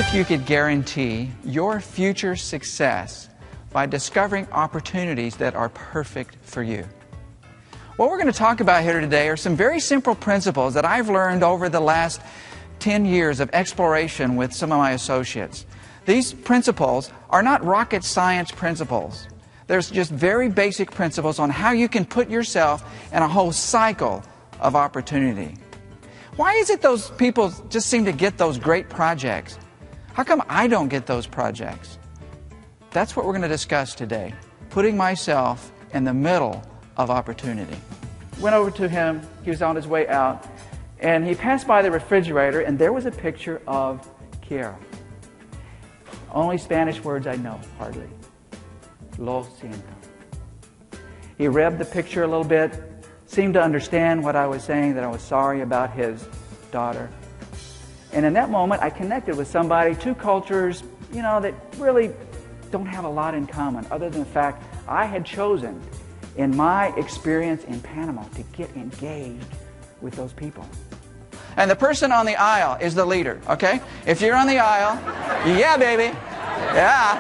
if you could guarantee your future success by discovering opportunities that are perfect for you? What we're going to talk about here today are some very simple principles that I've learned over the last 10 years of exploration with some of my associates. These principles are not rocket science principles. There's just very basic principles on how you can put yourself in a whole cycle of opportunity. Why is it those people just seem to get those great projects? How come I don't get those projects? That's what we're going to discuss today. Putting myself in the middle of opportunity. Went over to him. He was on his way out. And he passed by the refrigerator, and there was a picture of Kiera. Only Spanish words I know, hardly. Lo siento. He read the picture a little bit, seemed to understand what I was saying, that I was sorry about his daughter. And in that moment, I connected with somebody, two cultures, that really don't have a lot in common, other than the fact I had chosen, in my experience in Panama, to get engaged with those people. And the person on the aisle is the leader, okay? If you're on the aisle, yeah, baby. Yeah.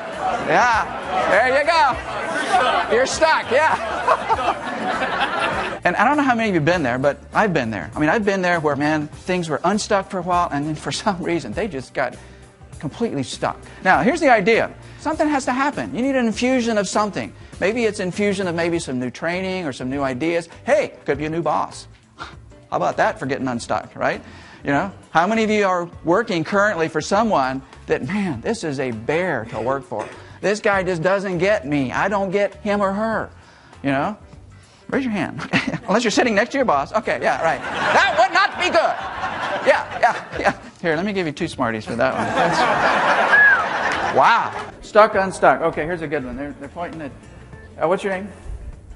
There you go. You're stuck, yeah. And I don't know how many of you have been there, but I've been there. I mean, I've been there where, man, things were unstuck for a while, and then for some reason, they just got completely stuck. Now, here's the idea. Something has to happen. You need an infusion of something. Maybe it's infusion of maybe some new training or some new ideas. Hey, could be a new boss. How about that for getting unstuck, right? How many of you are working currently for someone that, man, this is a bear to work for. This guy just doesn't get me. I don't get him or her. Raise your hand. Unless you're sitting next to your boss. Okay, yeah, right. That would not be good. Yeah. Here, let me give you 2 Smarties for that one. Wow. Stuck, unstuck. Okay, here's a good one. They're pointing at... what's your name?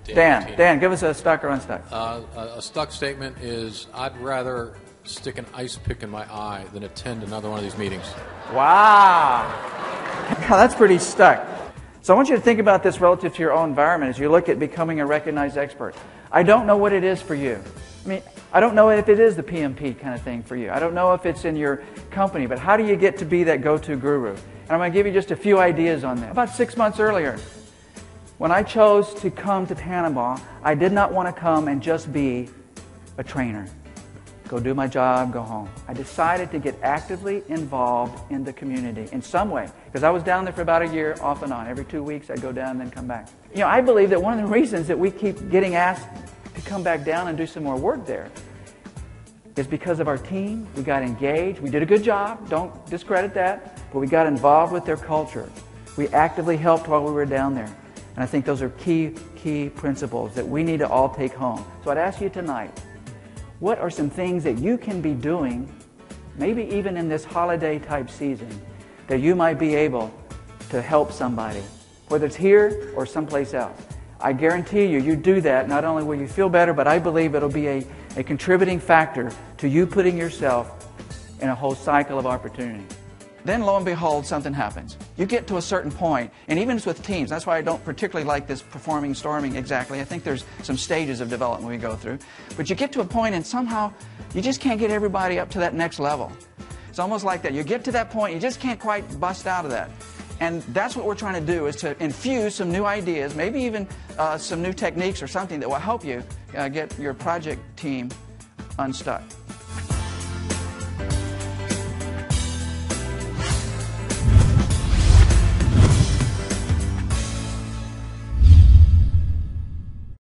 Dan, give us a stuck or unstuck. A stuck statement is, I'd rather stick an ice pick in my eye than attend another one of these meetings. Wow. That's pretty stuck. So I want you to think about this relative to your own environment as you look at becoming a recognized expert. I don't know what it is for you. I don't know if it is the PMP kind of thing for you. I don't know if it's in your company, but how do you get to be that go-to guru? And I'm going to give you just a few ideas on that. About 6 months earlier, when I chose to come to Panama, I did not want to come and just be a trainer. Go do my job, go home. I decided to get actively involved in the community in some way, because I was down there for about a year, off and on. Every 2 weeks I'd go down and then come back. I believe that one of the reasons that we keep getting asked to come back down and do some more work there is because of our team. We got engaged. We did a good job. Don't discredit that. But we got involved with their culture. We actively helped while we were down there. And I think those are key principles that we need to all take home. So I'd ask you tonight, what are some things that you can be doing, maybe even in this holiday type season, that you might be able to help somebody, whether it's here or someplace else? I guarantee you do that, not only will you feel better, but I believe it'll be a contributing factor to you putting yourself in a whole cycle of opportunity. Then, lo and behold, something happens. You get to a certain point, and even with teams, that's why I don't particularly like this performing storming exactly. I think there's some stages of development we go through. But you get to a point, and somehow you just can't get everybody up to that next level. It's almost like that. You get to that point, you just can't quite bust out of that. And that's what we're trying to do, is to infuse some new ideas, maybe even some new techniques or something that will help you get your project team unstuck.